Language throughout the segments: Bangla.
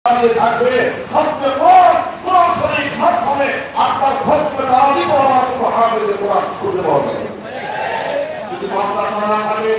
থাকবে সবচেয়ে বড় সরাসরি মাধ্যমে আপনার ঘটবে দাবি করা মাত্র হাফেজে কোরআন খুঁজে পাওয়া যাবে। যদি মাত্রা না থাকে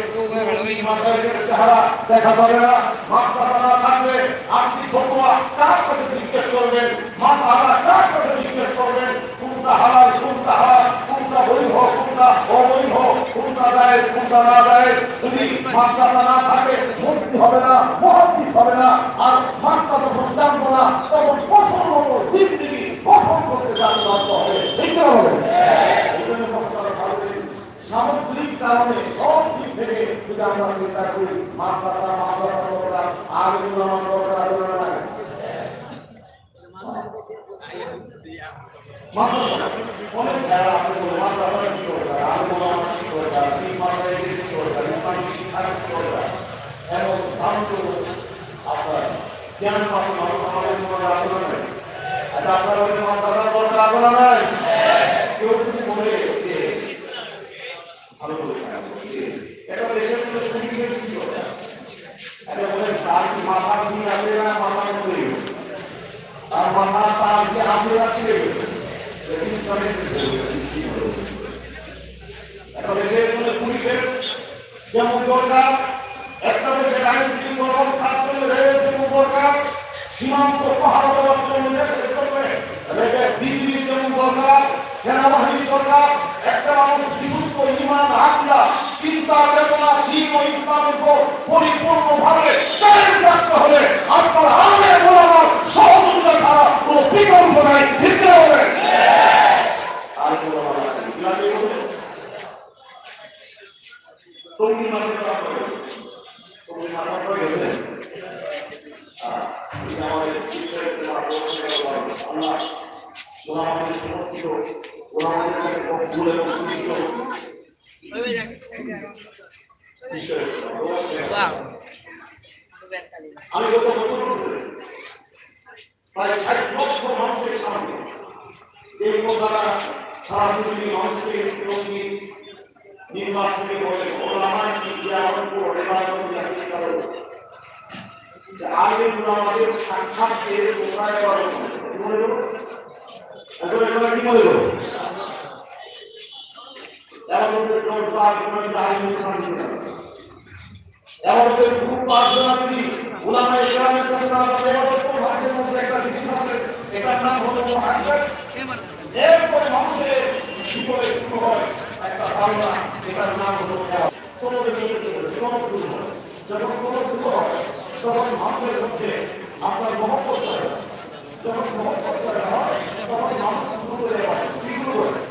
চেহারা দেখা যাবে না। মাত্রা না থাকলে আপনি ফতোয়া কার কাছে জিজ্ঞেস করবেন, মাথা কার কাছে জিজ্ঞেস করবেন, কোনটা হালাল কোনটা হারাম, কোনটা বৈধ কোনটা অবৈধ, কোনটা জায়েজ কোনটা না জায়েজ। যদি মাত্রা না থাকে মুক্তি হবে না, মুহাদ্দিস হবে না। আর মাত্রা যখন জানবো না তখন ফসল মতো জিন্দেগি গঠন করতে জানতে হবে। ঠিক হবে সামগ্রিক কারণে সব দিক থেকে যদি আমরা চিন্তা করি মাত্রাটা দরকার, আগে দরকার নাই। জ্ঞান আপনার দরকার নাই। কেউ যদি বলে ভালো করে এটা দেশের তার মাথা দিয়ে আসবে না, মাথা করে তার মাথা তার যে আসবে আসবে একটা দেশের মধ্যে পুলিশের যেমন দরকার, একটা দেশের আইন শৃঙ্খলা কাজ করলে যেমন দরকার, সীমান্ত পাহাড় দেওয়ার জন্য বিজিবি যেমন দরকার, সেনাবাহিনী দরকার। একটা মানুষ বিশুদ্ধ ঈমান আকীদা চিন্তা চেতনা দ্বীন ও ইসলামের উপর পরিপূর্ণভাবে কায়েম রাখতে হলে আপনার আলেম ওলামার সহযোগিতা ছাড়া কোনো বিকল্প নাই। ঠিক হবে আলেম ওলামা ইসলামী হবে তুমি মাথা করে গেছে আমাদের আল্লাহ ওলামাদের সমর্থিত ওলামাদের ভুল এবং আমি গত প্রায় ৬০ লক্ষ মানুষের সামনে এই দ্বারা সারা পৃথিবীর মানুষকে নির্বাচনে বলে ওলামায় কি আমাদের উপর আগে আমাদের সাক্ষাৎ পেয়ে তোমরা কি মনে করো এরপরে মানুষের জীবনে শুরু হয় একটা ধারণা, এটার নাম হলো যখন কোনো শুরু হয় তখন মানুষের মধ্যে আপনার মহব্বত হয়। যখন মহব্বত হয় তখন মানুষ শুরু করে কি শুরু করে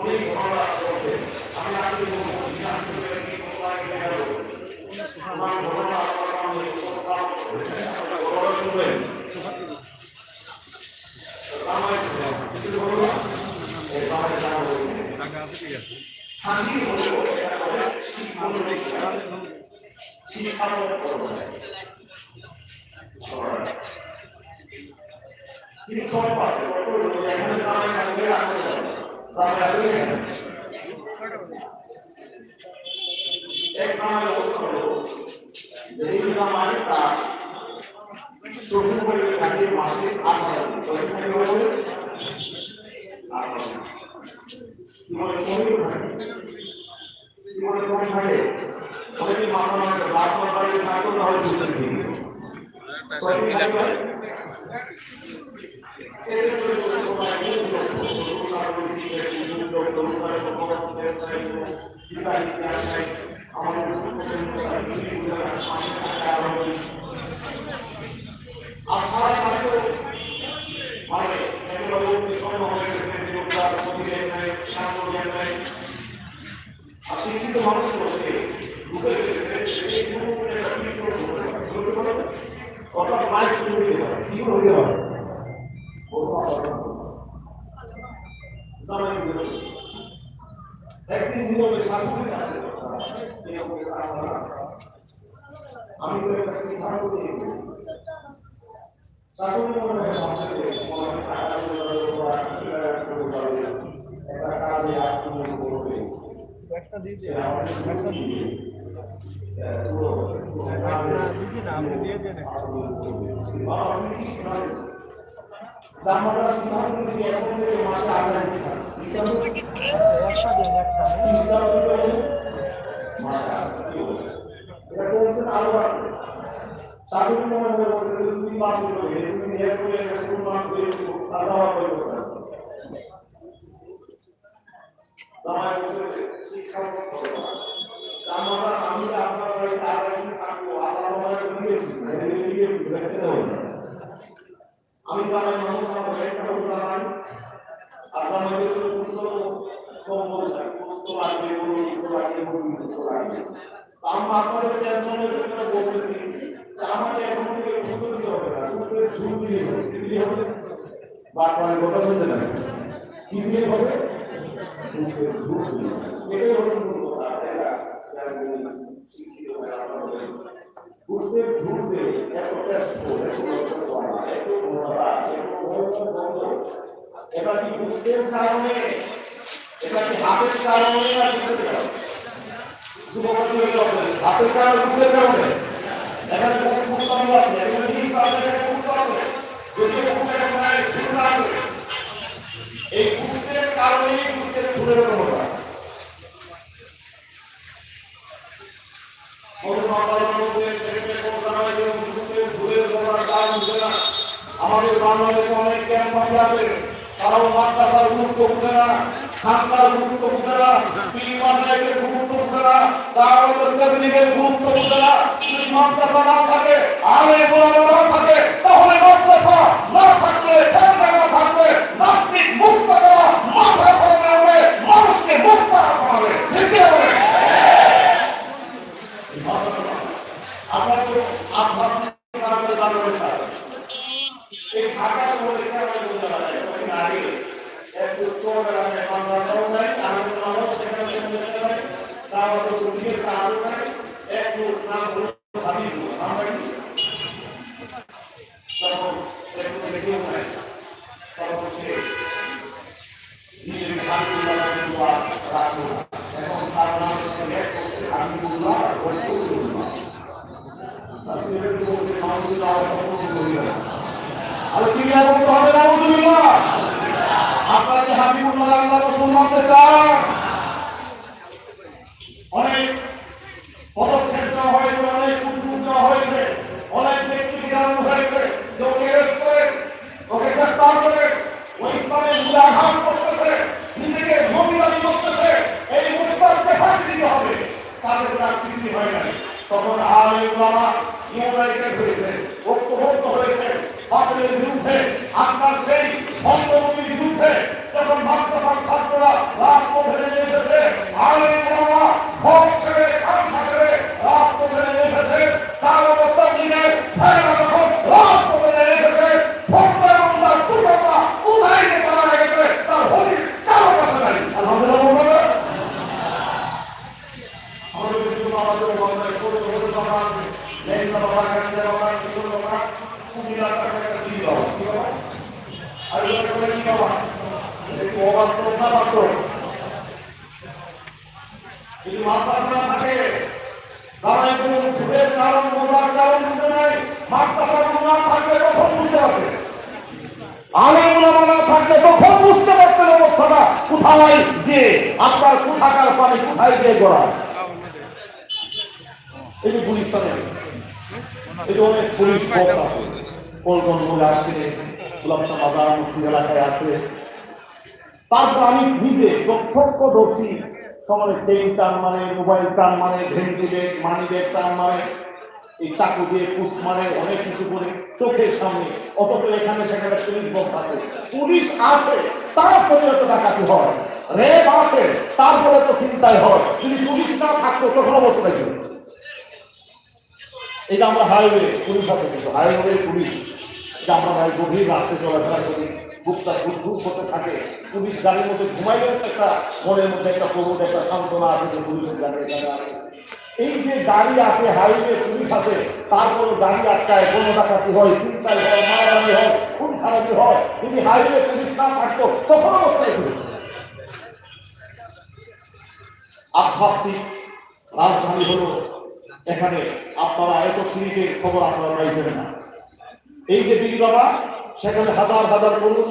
অনেক ঘটনা হাসি হলো শিক্ষা তিনি সব পাশে এখানে দাঁড়ায় থাকবে দাঁড়ায় আছে এক নামের অবস্থা হলো যেই নামের তার শ্বশুর বাড়িতে থাকে মাসে 8,000 থাকে অনেকে মাথা মাথা লাভ করে না করলে হয় বুঝতে ঠিক শিক্ষিত মানুষ অর্থাৎ মাইক শুরু হতে পারে কি হতে পারে একদিন নিয়মে শাসনের কাছে আমি তো একটা সিদ্ধান্ত নিয়ে শাসনের মনে একটা কাজে আত্মনিয়োগ করবে একটা দিতে একটা দিয়ে আপনি দিয়ে দেন দামরা সিদ্ধান্ত নিয়েছি এখন থেকে মাসে 8,000 এটা কোন আলো আছে শাসন মনে বলতে দুই মাস ধরে তুমি এক করে কোন মাস ধরে আলাদা করে করতে সময় বলতে শিক্ষা আমরা আমি আপনার বাড়িতে আগে থাকবো আল্লাহ আমাদের দিয়ে দিয়েছে আমি জানাই মানুষ আমার একটা জানাই আর আমাদের পুরো কম বলছে পুরো লাগবে পুরো লাগবে আমরা আপনাদের টেনশনে সেটা বলতেছি যে আমাকে এখন থেকে প্রশ্ন দিতে হবে না শুধু ঝুল দিয়ে হবে কি দিয়ে হবে বারবার কথা শুনতে না কি দিয়ে হবে ঝুল দিয়ে এটাই হলো মূল কথা এটা শিক্ষিত হয়ে আমরা বুঝতে ঝুলতে এত টেস্ট করে এত মনোরা এত বন্ধ এটা কি বুঝতের কারণে এটা কি হাতের কারণে না বুঝতে কারণে যুবকটি হয়ে যাবে হাতের কারণে বুঝতে কারণে এখানে বুঝতে আছে এখানে কি কারণে বুঝতে হবে যদি বুঝতে নাই শুরু হবে এই বুঝতের কারণে বুঝতে শুরু হতে হবে আমাদের বাংলাদেশে অনেক ক্যাম্প আছে তারাও মাদ্রাসার গুরুত্ব বুঝে না খানকার গুরুত্ব বুঝে না পীরমাশাইখের গুরুত্ব বুঝে না দাওয়াতের তাবলীগের গুরুত্ব বুঝে না যদি মাদ্রাসা না থাকে আলেম ওলামা না থাকে তাহলে মাদ্রাসা না থাকলে ঠান্ডা না থাকলে নাস্তিক মুক্ত করা মাথা ধরে হবে মানুষকে মুক্ত রাখা হবে ঠিক আছে আপনার আধ্যাত্মিক কাজে বাংলাদেশ এই ঢাকা শহরে কেমন বোঝা যায় কদিন আগে একটু চোখ আছে মাদ্রাসাও নাই আনন্দ মানুষ সেখানে শুনতে নাই তাও তো চোখের কাজও নাই একটু নাম হলো হাবিব আমরা তখন একটু রেডিও নাই তখন সে নিজের হাবিবুল্লাহ রাখলো এখন তার নাম হচ্ছে এক করছে হাবিবুল্লাহ রসুলুল্লাহ তাসবিরের মধ্যে মাহমুদুল্লাহ রসুলুল্লাহ আর চিন্তা করতে হবে না আলহামদুলিল্লাহ আপনারা কি হাবিবুল্লাহ আল্লাহ রাসূল মানতে চান অনেক পদক্ষেপ নেওয়া হয়েছে অনেক উদ্যোগ নেওয়া হয়েছে অনেক ব্যক্তি জানানো হয়েছে লোকে অ্যারেস্ট করে ওকে গ্রেফতার করে ওই ইসলামের উদাহরণ করতেছে নিজেকে মহিলাদি করতেছে এই মুসলমানকে ফাঁসি দিতে হবে তাদের তার কিছু হয় নাই তখন আলেম ওলামা ইউনাইটেড হয়েছে ঐক্যবদ্ধ হয়েছে বাতিলের বিরুদ্ধে আপনার সেই বঙ্গভূমির বিরুদ্ধে যখন মাদ্রাসার ছাত্ররা রাজপথে নেমে এসেছে আলেম ওলামা ভোট ছেড়ে খামখা ছেড়ে রাজপথে নেমে এসেছে তার অবস্থা নিয়ে ফেরা যখন রাজপথে নেমে এসেছে ভোট এবং তার কুটনা উদাহরণে তারা লেগেছে তার হলি বাস্তব না বাস্তব? যদি মাদ্রাসা না থাকে, তারা কোনো ভুলের কারণ মজার কারণ বুঝে নাই। মাদ্রাসা না থাকলে তখন বুঝতে পারবে, আলেম ওলামা না থাকলে তখন বুঝতে পারতেন অবস্থাটা কোথায় গিয়ে আপনার কোথাকার পানি কোথায় গিয়ে গড়ায়। এই যে গুলিস্তানে এই যে অনেক পুলিশ পল্টন মোড়ে আছে, গোলাপশাহ বাজার মসজিদ এলাকায় আছে। তারপর আমি নিজে প্রত্যক্ষদর্শী, সমানে চেইন টান মানে, মোবাইল টান মানে, ভেন্টি ব্যাগ মানি ব্যাগ টান মানে, এই চাকু দিয়ে পুষ মানে, অনেক কিছু করে চোখের সামনে। অথচ এখানে সেখানে পুলিশ বক্স আছে, পুলিশ আছে, তারপরে তো ডাকাতি হয়, রেপ আছে, তারপরে তো চিন্তায় হয়। যদি পুলিশ না থাকতো তখন অবস্থা কি? এই যে আমরা হাইওয়ে পুলিশ আছে, কিন্তু হাইওয়ে পুলিশ যে আমরা ভাই গভীর রাস্তায় চলাফেরা করি, বুকটা ঘুরঘুর করতে থাকে, পুলিশ গাড়ির মধ্যে ঘুমাইলেও একটা মনের মধ্যে একটা প্রবোধ, একটা সান্ত্বনা আছে যে পুলিশের গাড়ি এখানে আছে। এই যে গাড়ি আছে, হাইওয়ে পুলিশ আছে, তারপরে গাড়ি আটকায়, কোনো ডাকাতি হয়, চিন্তায় হয়, মারামারি হয়, খুন খারাপি হয়। যদি হাইওয়ে পুলিশ না থাকতো তখন অবস্থায় ঘুরে। আধ্যাত্মিক রাজধানী হলো এখানে। আপনারা এত সিরিজের খবর আপনারা পাইছেন না। এই যে দিদি বাবা, সেখানে হাজার হাজার পুরুষ,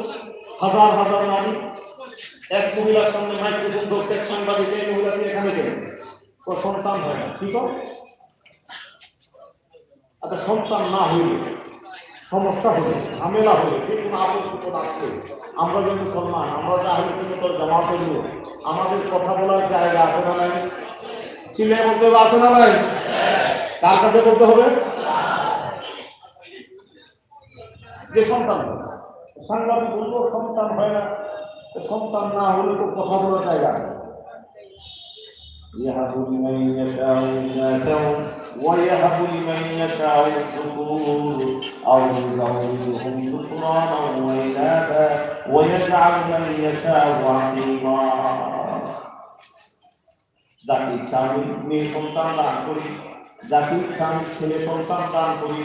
হাজার হাজার নারী। এক মহিলার সামনে মাইক্রোফোন ধরছে এক সাংবাদিক, এই মহিলাকে এখানে গেল, তো সন্তান হয় না, কি কর? আচ্ছা, সন্তান না হইলে সমস্যা হলে, ঝামেলা হলে, যে কোনো আপদ আসলে, আমরা যে মুসলমান, আমরা যে আহলে সুন্নাত জামাত করি, আমাদের কথা বলার জায়গা আছে না নাই? চিলে বলতে হবে, আছে না নাই? কার কাছে বলতে হবে? যে সন্তান সাংবাদিক বলবো সন্তান হয় না, সন্তান না হলে তো কথা বলার জায়গা আছে। يهب لمن يشاء إناثا ويهب لمن يشاء الذكور أو يزوجهم ذكرانا وإناثا ويجعل من يشاء عقيما। যাকে ইচ্ছা আমি মেয়ে সন্তান দান করি, যাকে ইচ্ছা আমি ছেলে সন্তান দান করি,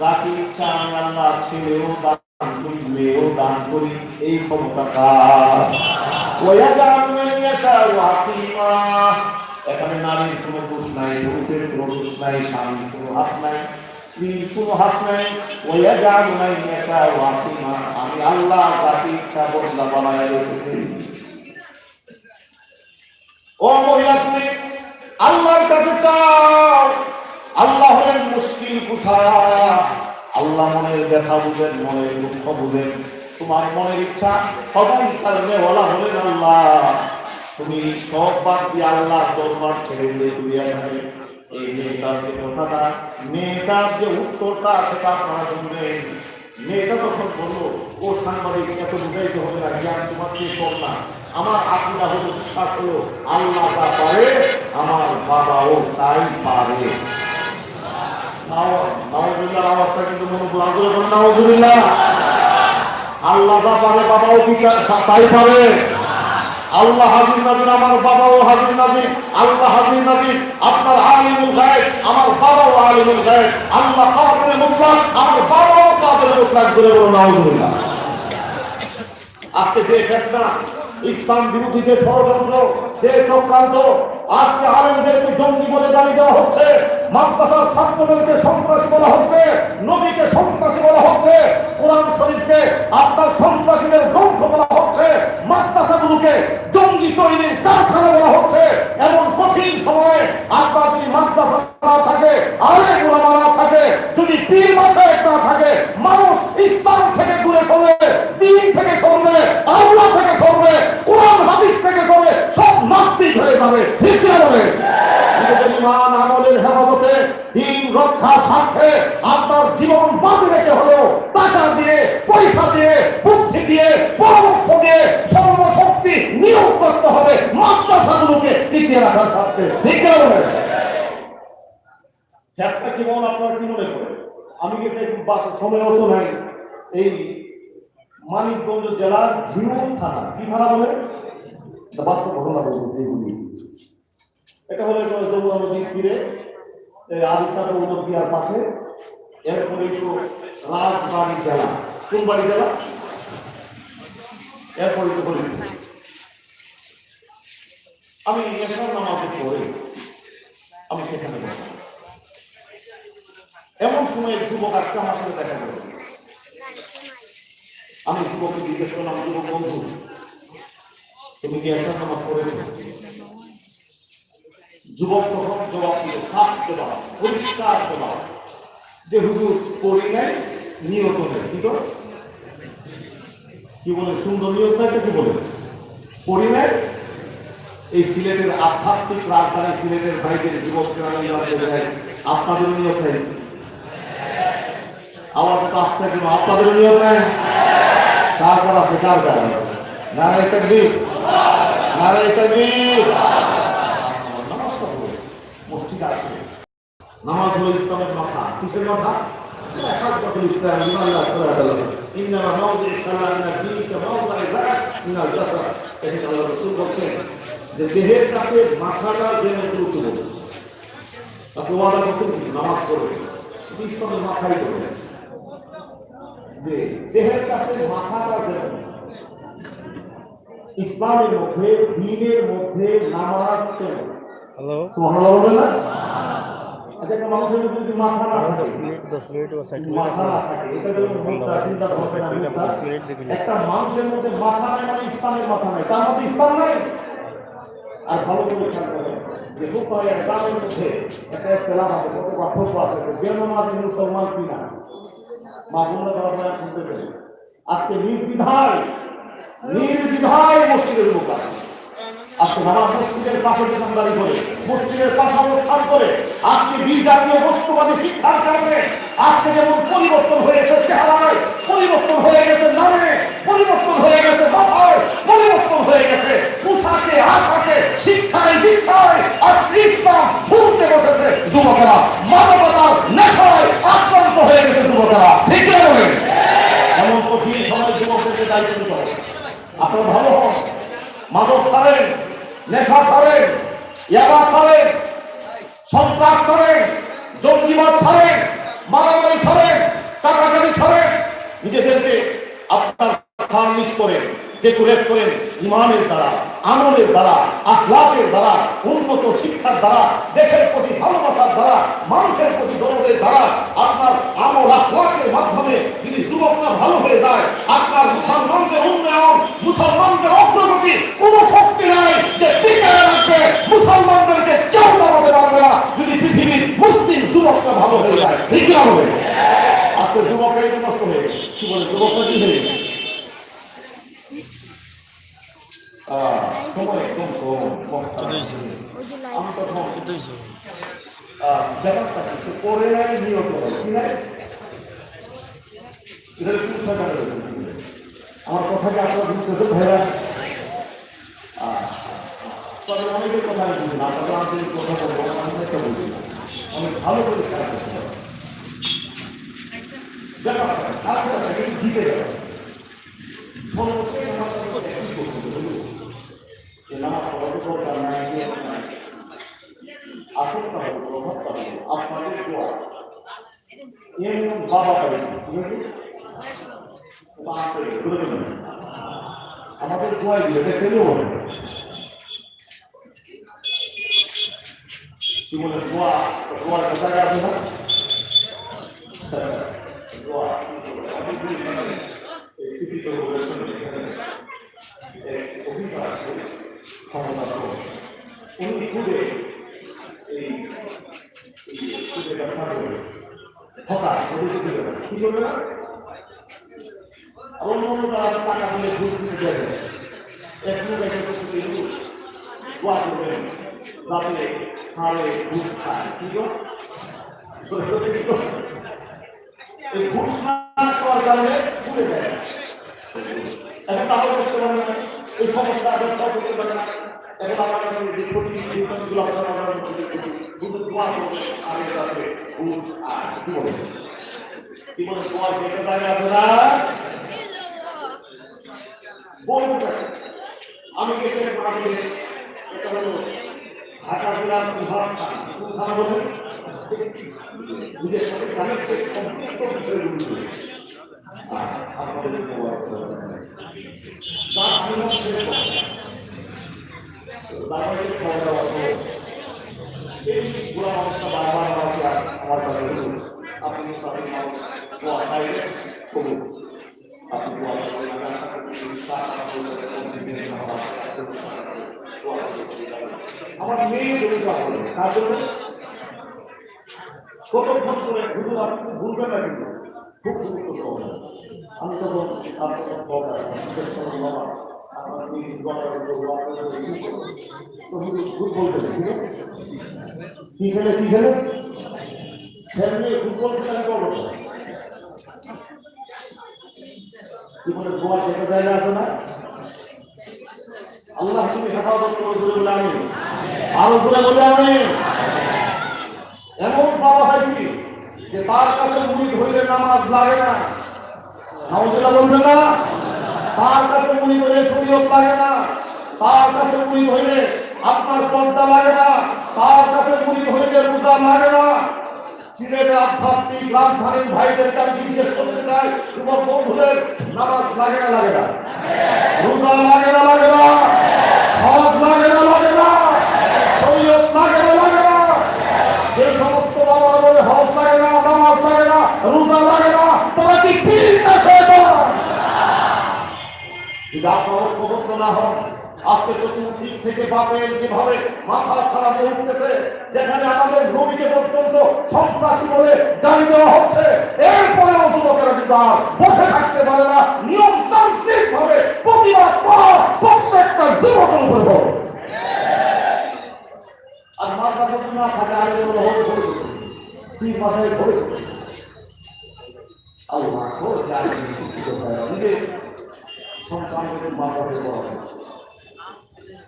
যাকে ইচ্ছা আমি আল্লাহ ছেলেও দান করি, মেয়েও দান করি। এই ক্ষমতা কার? এখানে নারীর কোনো দোষ নাই, পুরুষের কোনো দোষ নাই, স্বামীর কোনো হাত নাই, স্ত্রীর কোনো হাত নাই। আমি আল্লাহ যাকে ইচ্ছা বদলা বানায় রেখেছি। ও মহিলা, তুমি আল্লাহর কাছে চাও। আল্লাহ হলেন মুশকিল কুশা, আল্লাহ মনের ব্যথা বুঝেন, মনের দুঃখ বুঝেন। তোমার মনের ইচ্ছা সবাই কারণে বলা হলেন আল্লাহ। তুমি সব বাদ দিয়ে আল্লাহ দরবার ছেড়ে দিয়ে দুনিয়া যাবে। এই মেয়েটার যে কথাটা, মেয়েটার যে উত্তরটা, সেটা আপনারা শুনবেন। মেয়েটা তখন বললো, ও সাংবাদিক, এত বুঝাইতে হবে না, জ্ঞান তোমার চেয়ে কম না। আমার আকীদা হলো, বিশ্বাস হলো, আল্লাহ যা পারে আমার বাবাও তাই পারে। নাউজুবিল্লাহ আওয়াজটা কিন্তু মনে বলা করে বলেন নাউজুবিল্লাহ। আল্লাহ যা পারে বাবাও কি তাই পারে। আল্লাহ হাজির নাজির, আমার বাবাও হাজির নাজির। আল্লাহ হাজির নাজির, আপনার আলিমুল গায়ব, আমার বাবাও আলিমুল গায়ব। আল্লাহ কাদের মুতলাক, আমার বাবাও কাদের মুতলাক। করে বলো নাউজুবিল্লাহ। আজকে যে ফিতনা, ইসলাম বিরোধী যে ষড়যন্ত্র, যে চক্রান্ত, আজকে আলেমদেরকে জঙ্গি বলে গালি দেওয়া হচ্ছে, মাদ্রাসার ছাত্রদেরকে সন্ত্রাসী বলা হচ্ছে, নবীকে সন্ত্রাসী বলা হচ্ছে, কোরআন শরীফকে আপনার সন্ত্রাসীদের গ্রন্থ বলা হচ্ছে, মাদ্রাসাগুলোকে জঙ্গি তৈরির কারখানা বলা হচ্ছে। এমন কঠিন সময়ে আপনার যদি মাদ্রাসা না থাকে, আলেম ওলামা না থাকে, যদি পীর মাশায়েখ না থাকে, মানুষ ইসলাম থেকে দূরে সরবে, দ্বীন থেকে সরবে, আল্লাহ থেকে সরবে, কোরআন হাদিস থেকে সরবে, সব নাস্তিক হয়ে যাবে। ঠিক কি বলে? নিজেদের ঈমান আমলের হেফাজতে, দ্বীন রক্ষার স্বার্থে আপনার জীবন বাজি রেখে হলেও টাকা দিয়ে, পয়সা দিয়ে, বুদ্ধি দিয়ে, পরামর্শ দিয়ে, সর্বশক্তি নিয়োগ করতে হবে মাদ্রাসাগুলোকে টিকিয়ে রাখার স্বার্থে। ঠিক কি বলে? একটা জীবন আপনার কি মনে করে? আমি গেছি একটু বাসের সময় হতো নাই, এই মানিকগঞ্জ জেলার ঘিউর থানা, কি থানা বলে? বাস্তব ঘটনা বলতেছি এগুলি। এটা হলো যমুনা নদীর তীরে, আরিফা উদ্দিয়ার পাশে। এরপরে একটু রাজবাড়ি জেলা, কোন বাড়ি জেলা? এরপরে তো বলি আমি এসব নামাজে পড়ে আমি সেখানে বসলাম। এমন সময় এক যুবক আজকে আমার সাথে দেখা গেল। আমি যুবককে জিজ্ঞেস করলাম, যুবক বন্ধু, তুমি কি এসব নামাজ পড়েছ? যুবক তখন জবাব দিল, সাফ জবাব, পরিষ্কার জবাব, যে হুজুর পড়ি নাই, নিয়ত নেই। কি বলে? সুন্দর নিয়ত নাই কি বলে? পড়ি নাই। এই সিলেটের আধ্যাত্মিক রাজধানী সিলেটের ভাইদের যুবকরা আপনাদের নিয়ত নেই। আওয়াজ তো আসছে কেন? আপনাদের নিয়ত নেই। কার কার আছে? কার কার আছে? নারায়ে তাকবীর, নারায়ে তাকবীর। নামাজটা হলো মসজিদ আসে। নামাজ হলো ইসলামের মাথা। কিসের মাথা? ইসলাম ইমাল্লাহ তাআলা ইন্নামা মাওদিউ সালাম মিনাদ দ্বীন কামাওদিউ রা'স মিনাল জাসাদ। এই আল্লাহ রাসূল বলেন যে দেহের কাছে মাথাটা যেন গুরুত্বপূর্ণ। তাকে ওয়াদা করছেন নামাজ পড়বে, ইসলামের মাথায় করবে। যে দেহের কাছে মাথাটা যেন ইসলামের মধ্যে, দ্বীনের মধ্যে নামাজ কেন? হ্যালো, সুবহানাল্লাহ বলবেন না? আচ্ছা, একটা মানুষের মধ্যে যদি মাথা না থাকে, 10 মিনিট ও 60 মিনিট মাথা না থাকে, এটা যেমন একটা মানুষের মধ্যে মাথা নাই মানে ইসলামের মাথা নাই, তার মধ্যে ইসলাম নাই। আর ভালো করে খেয়াল করেন যে ফুকাহায়ে ইসলামের মধ্যে একটা ইখতিলাফ আছে, কত পার্থক্য আছে, বেনামাজি মুসলমান কিনা। মা বোনরা যারা বয়ান শুনতে পেলে আজকে নির্দ্বিধায় মসজিদের মুখা, আজকে নামাজ মসজিদের পাশে দোকানদারি করে, মসজিদের পাশে অবস্থান করে, আজকে বিজাতীয় বস্তুবাদী শিক্ষার কারণে আজকে যেমন পরিবর্তন হয়ে গেছে চেহারায়, পরিবর্তন হয়ে গেছে নামে, পরিবর্তন হয়ে গেছে মাথায়, পরিবর্তন হয়ে গেছে পোশাকে, আশাকে, শিক্ষায়, দীক্ষায়, আজকে ইসলাম ভুলতে বসেছে যুবকেরা, মানবতার নেশায় আক্রান্ত হয়ে গেছে যুবকেরা। ঠিক বলেন? এমন কঠিন সময় যুবকদেরকে দায়িত্ব দিতে হবে। আপনারা ভালো হন, মাদক ছাড়েন, নেশা ছাড়েন, ইয়াবা ছাড়েন, সন্ত্রাস ছাড়েন, জঙ্গিবাদ ছাড়েন, মারামারি ছাড়েন, টাকাটাকি ছাড়েন, নিজেদেরকে আপনার ফার্নিশ করেন, ডেকোরেট করেন ইমানের দ্বারা, আমলের দ্বারা, আখলাকের দ্বারা, উন্নত শিক্ষার দ্বারা, দেশের প্রতি ভালোবাসার দ্বারা, মানুষের প্রতি দরদের দ্বারা। আপনার আমল আখলাকের মাধ্যমে যদি যুবকরা ভালো হয়ে যায়, আপনার মুসলমানদের উন্নয়ন, মুসলমানদের অগ্রগতি কোনো শক্তি নাই যে টিকে রাখবে। মুসলমানদেরকে কেউ দাঁড়াতে পারবে না যদি পৃথিবীর মুসলিম যুবকরা ভালো হয়ে যায়। ঠিক না হবে? আজকে যুবকরাই তো নষ্ট হয়ে গেছে। কি বলে? যুবকরা কি হয়ে গেছে? সময় একদম কম। আমি তখন ব্যাপারটা কিছু করে নাই, নিয়ত করে কি নাই, আমার কথাকে আপনারা বুঝতেছেন ভাইরা? তবে অনেকের কথা আমি বুঝি না, আপনারা আমাদের কথা বলবো, আমি একটা বলছি না, অনেক ভালো করে খেলা করতে হবে। ব্যাপারটা জিতে যাবে। নামাজ পড়াতে দরকার নাই, আসলটা হলো প্রভাবটা হলো আপনাদের দোয়া। এমন বাবা পাবে, ঠিক আছে? আমাদের দোয়াই দিলে দেখছেন কি বলে? দোয়ার কোথায় আছে না? দোয়া অভিজ্ঞতা আছে, ক্ষমতা উনি খুঁজে এই খুঁজে ব্যবসা করবে, হঠাৎ কি করবে না? অন্য অন্য তারা টাকা দিয়ে ঘুষ দিতে দেবে, একটু দোয়া করবেন যাতে সারে ঘুষ খায়। কি এই ঘুষ না খাওয়ার কারণে ভুলে যায়। এখন তাহলে বুঝতে পারে না এই সমস্যা আগে করতে পারে না। এখন আপনার যে কঠিন জীবনগুলো আপনারা দোয়া করবেন আগে যাতে ঘুষ আর কি বলে দোয়ার কেটে জায়গা আছে না বলতে পারে। আমি কেটে পারলে এটা হলো ঢাকা জেলার বিভাগ থানা বলবেন নিজের সাথে আপনাদের তার আমি খাওয়া দাওয়া এই পুরো অবস্থা বারবার আমাকে আমার কাছে আপনি কবুল আপনি আমার মেয়ে জড়িত হবে তার জন্য কত ভুল করে আপনি ভুলবেন না কিন্তু খুব গুরুত্বপূর্ণ আমি তখন আপনার বাবা আপনার ভুল বলতে কি খেলে ফ্যামিলি ফুটবল খেলা করবো কি বলে গোয়া যেতে জায়গা আছে না আল্লাহ তুমি হেফাজত করে বলে আমি আরো জোরে বলে আমি এমন বাবা পাইছি যে তার কাছে মুড়ি ধরলে নামাজ লাগে না নাউজুবিল্লাহ বলবে না তার কাছে মুড়ি ধরলে শরীয়ত লাগে না তার কাছে মুড়ি ধরলে আপনার পর্দা লাগে না তার কাছে মুড়ি ধরলে রোজা লাগে না সিলেটে আধ্যাত্মিক রাজধানী ভাইদেরকে আমি জিজ্ঞেস করতে চাই যুবক বন্ধুদের নামাজ লাগে না রোজা লাগে না হজ লাগে না শরীয়ত লাগে না যে সমস্ত বাবা বলে হজ লাগে না নামাজ লাগে না রোজা লাগে না তারা কি পীর না শয়তান যদি আপনার ঐক্যবদ্ধ না হন আজকে চতুর্দিক থেকে বাপের যেভাবে মাথা ছাড়া দিয়ে উঠতেছে যেখানে আমাদের নবীকে পর্যন্ত সন্ত্রাসী বলে গালি দেওয়া হচ্ছে এরপরে যুবকেরা কিন্তু আর বসে থাকতে পারে না নিয়মতান্ত্রিক ভাবে প্রতিবাদ করা প্রত্যেকটা যুবকের উপর হবে আর মাদ্রাসা না থাকে আগে বলে হোক ধরে তিন মাসে ধরে আল্লাহ নিজের সন্তানদের মাদ্রাসে করা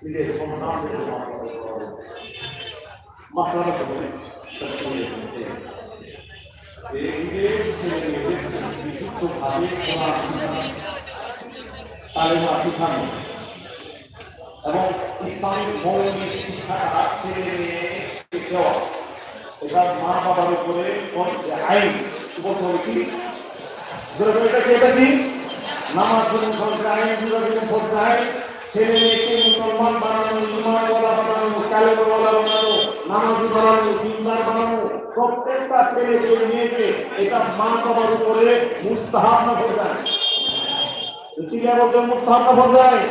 নিজের সন্তানদের মাদ্রাসা বিশুদ্ধভাবে তালিমা শিখানো এবং ইসলামিক মৌলিক শিক্ষাটা ছেলে মেয়ে দেওয়া এটা মা বাবার উপরে আইন বলতে হবে কি এটা কি নামাজ যেমন ফরজ আইন রোজা যেমন ফরজ আইন ছেলে মেয়েকে মুসলমান বানানো ইমানওয়ালা বানানো কালেমাওয়ালা বানানো নামাজি বানানো দিনদার বানানো প্রত্যেকটা ছেলেকে মেয়েকে এটা মা বাবার উপরে মুস্তাহাব না ফরজ আইন রুচিকা বলতে মুস্তাহাব না ফরজ আইন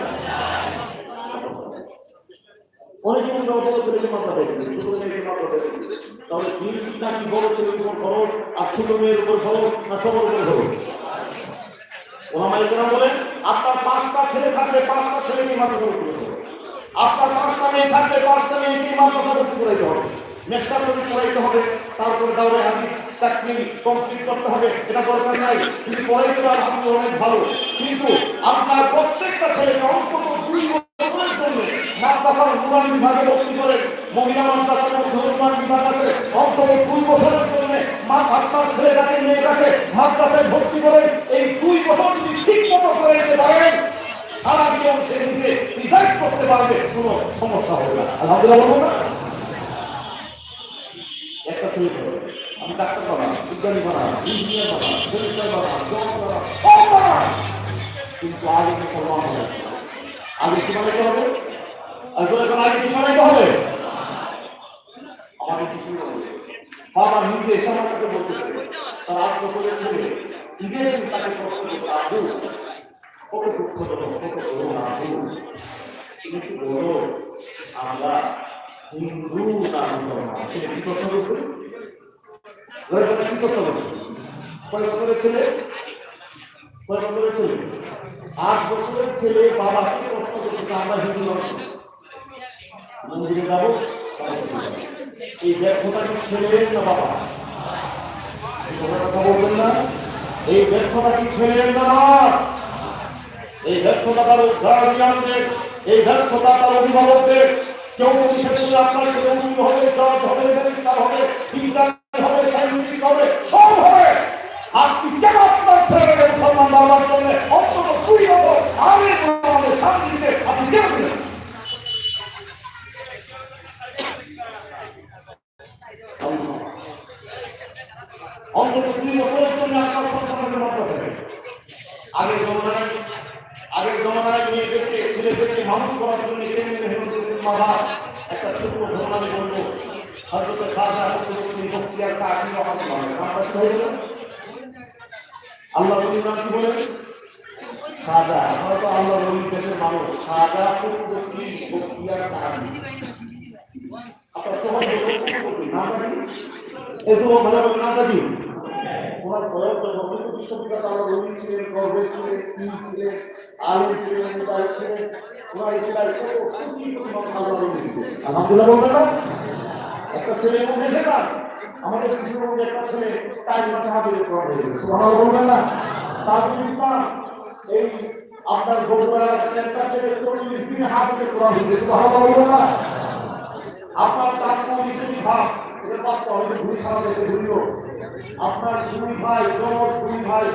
অনেকে বড় ছেলেকে মাত্রা দেখেছে ছোট মেয়েকে মাত্রা দেখেছে তাহলে দিন শিক্ষা কি বড় ছেলের উপর খরচ আর ছোট মেয়ের উপর খরচ না সবার উপর খরচ ওলামায়ে কেরাম বলেন আপনার 5টা ছেলে থাকলে 5টা ছেলেকে মাদ্রাসা ভর্তি করতে হবে আপনার 5টা মেয়ে থাকলে 5টা মেয়েকে মাদ্রাসা ভর্তি করাইতে হবে মেশকাত শরীফ পড়াইতে হবে তারপরে দাওরায়ে হাদিস তাকমিল কমপ্লিট করতে হবে এটা দরকার নাই যদি পড়াইতে পারেন আলহামদুলিল্লাহ অনেক ভালো কিন্তু আপনার প্রত্যেকটা ছেলেকে অন্তত 2 বছরের জন্য মাদ্রাসার নুরানি বিভাগে ভর্তি করেন মহিলা মাদ্রাসার নুরানি বিভাগ আছে অন্তত 2 বছরের জন্য আপনার ছেলেটাকে মেয়েটাকে মাদ্রাসায় ভর্তি করেন এই 2 বছর যদি ঠিক মতো করে দিতে পারেন সারা জীবন সে নিজে ডিসাইড করতে পারবে কোনো সমস্যা হবে না আলহামদুলিল্লাহ বলবো না একটা ছেলে আমি ডাক্তার বানাবো বিজ্ঞানী বানাবো ইঞ্জিনিয়ার বানাবো ডক্টর বানাবো জজ বানাবো সব বানাবো কিন্তু আগে কি সম্মান হবে আগে কি বানাইতে হবে আগে কি বানাইতে হবে আমাদের কিছু বাবা নিজে এসে আমার কাছে বলতেছে তার 8 বছরের ছেলে ঈদের দিন তাকে প্রশ্ন করছে আব্বু কত দুঃখজনক কত করুণ আব্বু তুমি কি বলো আমরা হিন্দু না মুসলমান ছেলে কি প্রশ্ন করছে কি প্রশ্ন করছে কয় বছরের ছেলে 8 বছরের ছেলে বাবাকে প্রশ্ন করছে আমরা হিন্দু না মন্দিরে যাবো এই ব্যর্থতা কি ছেলের না বাবা কথা বলবেন না এই ব্যর্থতা কি ছেলের না বাবা এই ব্যর্থতা তার উদ্ধারণীয়দের এই ব্যর্থতা তার অভিভাবকদের কেউ নিষেধ করলে আপনার ছেলে উন্নত হবে জজ হবে ব্যারিস্টার হবে বিজ্ঞানী হবে সায়েন্টিস্ট হবে সব হবে আর কি কেন আপনার ছেলেকে মুসলমান বাবার জন্য অন্তত 2 বছর আগে আমাদের শান্তি দিতে আপনি কেন দিলেন অন্তত 2 বছরের জন্য আপনার সন্তানকে মাদ্রাসায় আগের জমানায় মেয়েদেরকে ছেলেদেরকে মানুষ করার জন্য বাবা একটা ছোট ঘটনা আমি বলবো। হযরত খাজা কুতুবউদ্দিন বখতিয়ার কাকি রাহমাতুল্লাহ আল্লাহ নবীর নাম কি বলেন? খাজা। আমরা তো আল্লাহ নবীর দেশের মানুষ। খাজা কুতুবউদ্দিন বখতিয়ার কাকি। আপনার সহজ নামটা কি? এসব ভালো ভালো নামটা কি? ওনার বয়স রবীন্দ্র বিশ্ববিদ্যালয় আল্লাহ নবী ছিলেন, গর্বে ছিলেন, ছিলেন, আলিম ছিলেন, মুদারিস ছিলেন। ওনার এলাকায় কত কোটি কোটি মানুষ আল্লাহ নবী ছিলেন। আলহামদুলিল্লাহ বলবেন না? একটা ছেলে উঠে না আমাদের কৃষ্ণগঞ্জে একটা ছেলে 4 মাসে হাফেজ কোরআন হয়ে গেছে। সুবহানাল্লাহ বলবেন না? তাজুল ইসলাম এই আপনার বগুড়া একটা ছেলে 40 দিন হাফেজ কোরআন হয়েছে। সুবহানাল্লাহ বলবেন না? আপনার চাকু ইসুনি ভাব এর পাঁচটা হবে ঘুরি সারা দেশে ঘুরিও। আপনার দুই ভাই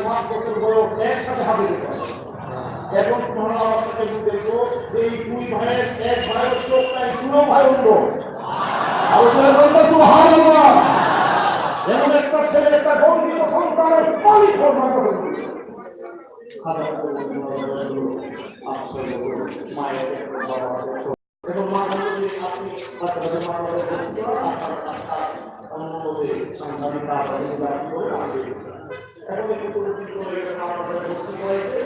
5 বছর বয়স একসাথে হাফেজ কোরআন। এখন তোমরা আমার সাথে দেখো এই দুই ভাইয়ের এক ভাইয়ের চোখ নাই, পুরো ভাই অন্ধ। আলোচনা করতে সুবহানাল্লাহ। এমন একটা ছেলে একটা গর্বিত সন্তানের মালিক হওয়ার কথা বলছে। এখন মা যদি আপনি বাচ্চাদের মা বলে আপনার কাজটা অন্যভাবে সাংবাদিক করে আনবে। এখন একটু বস্তু করেছে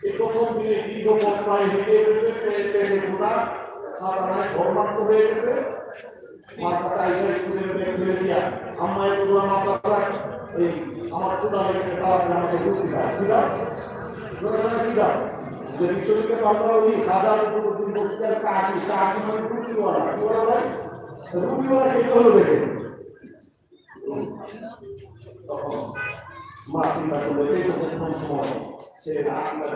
এই প্রথম দিনে দীর্ঘ পথটায় হেঁটে এসেছে, পেটে গোটা সাধারণায় ঘরমাত্র হয়ে গেছে। মাথাটা এসে খুলে দিয়া আম্মা একটু মাথা এই আমার ক্ষুদা লেগেছে, তাড়াতাড়ি আমাকে ঢুকতে দাও। ঠিক আছে কি দাও যে বিশ্ববিদ্যালয়ে আমরা ওই সাধারণ প্রতিদিন বক্তিয়ার কাকি কাকি মানে রুটিওয়ালা ভাই রুটিওয়ালা কে হলো দেখে তখন মা চিন্তা করলো এই তো প্রথম সময় ছেলেটা আপনার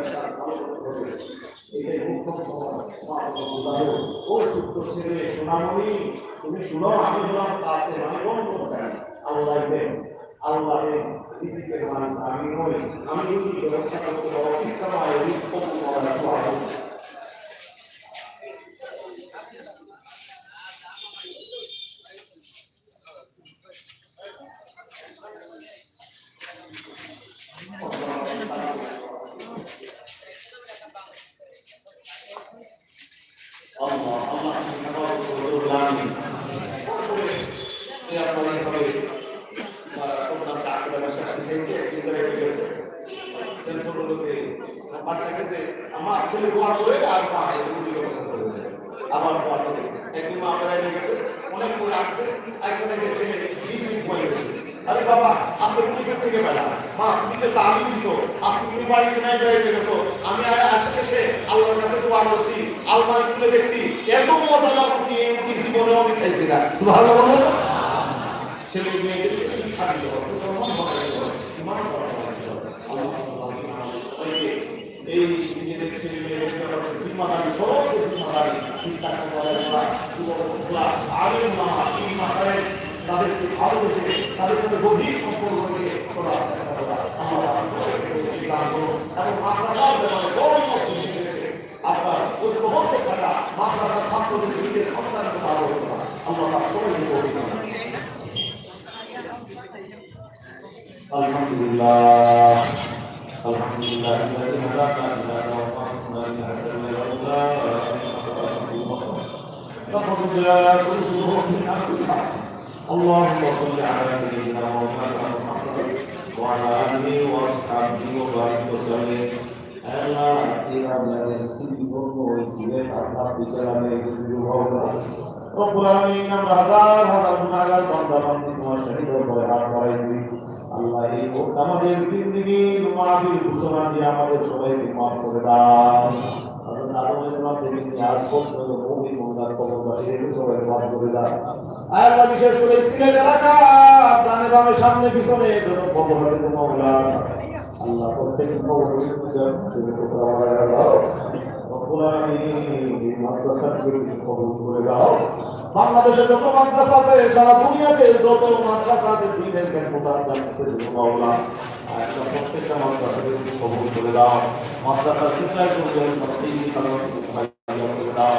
এইটাই প্রথম সময় মা ও ছোট্ট ছেলে সোনামণি তুমি শুনো আমি হলাম কাছে আমি কোন আল্লাহ আল্লাহ দিদিকে মালিক আমি নই। আমি যদি ব্যবস্থা করতে পারবো ইসলাম আয়োজিত কবুল করার দোয়া করব। আল্লাহ আল্লাহ আমার ছেলে দোয়া করে আর মা আবার দোয়া করে একদিন মা বেড়ায় নিয়ে গেছে, অনেক করে আসছে, একসাথে গেছে পড়ে গেছে। আরে বাবা আপনি পুলিশের থেকে বেড়া মা পুলিশে তা আমি দিত আপনি তুমি বাড়িতে নাই বেড়াইতে গেছো, আমি আর আজকে সে আল্লাহর কাছে দোয়া করছি, আলমারি খুলে দেখছি এত মজা না কি জীবনে আমি খাইছি না। সুবহানাল্লাহ বলুন। ছেলে মেয়েদেরকে শিক্ষা দিতে হবে, এই নিজেদের ছেলে মেয়েদের জিম্মাদারি সব জিম্মাদারি শিক্ষা আগে মামা এই মাথায় তাদেরকে ভালোবেসে তাদের সাথে গভীর সম্পর্ক রেখে চলা এবং আপনার ঐক্যবদ্ধ থাকা মাদ্রাসা ছাত্রদের নিজের সন্তানকে ভালো হতে পারে। আমরা সবাইকে আলহামদুলিল্লাহ আলহামদুলিল্লাহ الذي هدانا إلى وفقنا لهدنا لقد جاءت رسله من أمرنا اللهم صل على سيدنا مولانا محمد وعلى آله وأصحابه وبارك وسلم أنا إلى الذي سيدنا ويسير أطلع بكلام يجزيه رب العالمين আমরা হাজার গুনাহগার বান্দা বান্দি তোমার শহীদের করে হাত বাড়াইছি। আল্লাহ এই আমাদের জিন্দেগীর মাহফিল ঘোষণা দিয়ে আমাদের সবাইকে মাফ করে দাও। হযরত আদম আলাইহিস সালাম থেকে আজ পর্যন্ত মুমিন মুমিনাত কবরবাসী সবাইকে মাফ করে দাও। আল্লাহ বিশেষ করে সিলেট এলাকা ডানে বামে সামনে পিছনে যত কবরবাসী মাওলা আল্লাহ প্রত্যেক কবরবাসী পূজার তুমি তোমরা দাও। রব্বুল আলামিন মাদ্রাসাগুলোকে কবুল করে দাও। বাংলাদেশে যত মাদ্রাসা আছে সারা দুনিয়াতে যত মাদ্রাসা আছে দ্বীনের জ্ঞান প্রদান করতে মাওলা আল্লাহ প্রত্যেকটা মাদ্রাসাকে কবুল করে দাও। মাদ্রাসার শিক্ষায় করবেন প্রত্যেকটি কারণে করে দাও।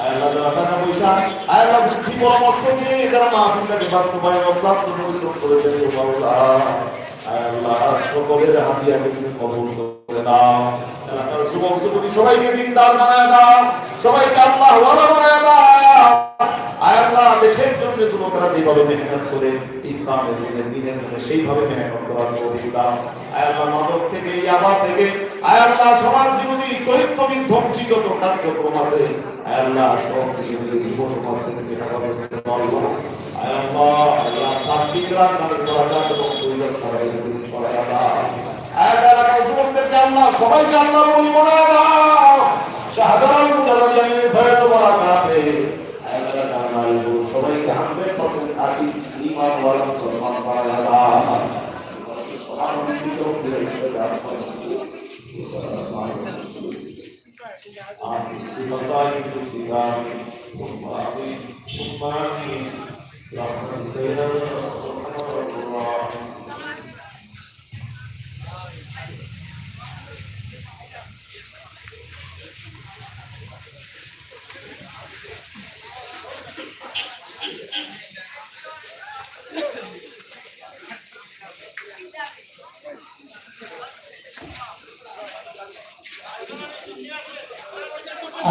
আল্লাহ যারা টাকা পয়সা আল্লাহ বুদ্ধি পরামর্শ দিয়ে যারা মাহফিলটাকে বাস্তবায়ন অত্যন্ত পরিশ্রম করেছেন মাওলা আল্লাহ সকলের হাতিয়াকে তুমি কবুল করে দাও। এলাকার যুবক তুমি সবাইকে দিনদার বানায় দাও, সবাইকে আল্লাহ ওয়ালা বানায় দাও। আয় আল্লাহ, দেশের জন্য যুবকরা যেভাবে মেহনত করে ইসলামের দিনের জন্য সেইভাবে মেহনত করার তৌফিক দাও। আয় আল্লাহ, মাদক থেকে, ইয়াবা থেকে, আয় আল্লাহ, সমাজ বিরোধী চরিত্র বিধ্বংসী যত কার্যক্রম আছে, আয় আল্লাহ, সব কিছু থেকে যুব সমাজ থেকে হেফাজত করতে পারবো। আয় আল্লাহ, আল্লাহ তাকবীররা তাদের দরজা এবং শরীরের সবাই সরায়া দাও। আয় আল্লাহ, এলাকার যুবকদেরকে আল্লাহ সবাইকে আল্লাহর ওলি বানায় দাও। শাহজালাল মুতাওয়াজ্জিহ ফয়জ বারাকাতে সবাইকে 100% খাঁটি ঈমান ওয়ালা মুসলমান বানায়া দাও।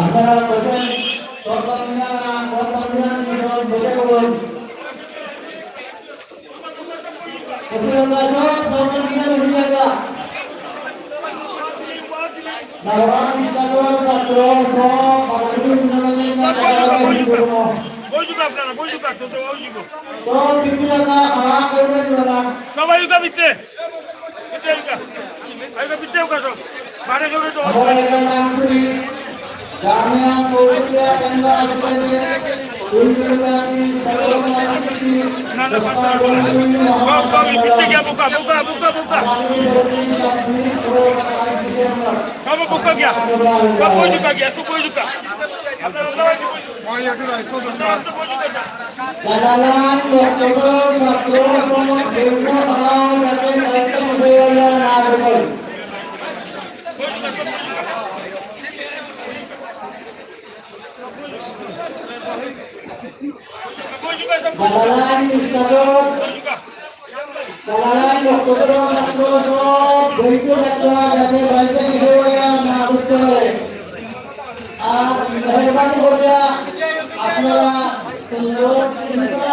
আপনারা বসেন, সরকারিরা বসে বলুন। সবাই বিতে জামিয়া কৌশিয়া গঙ্গা আজকে উল্লেখনি সর্বনাশী বিতে গিয়া বুকা বুকা বুকা বুকা সব বুকা গিয়া সব কই দুকা গিয়া তু কই দুকা জালালান বক্তব্য শাস্ত্র বিভিন্ন আমাদের একটা মুদ্রা না করে Kalalan istarot, kalalan doktoron nakroso, begitu kata dari baca hidupnya nabut kembali. Hebat kerja, apabila sendiri kita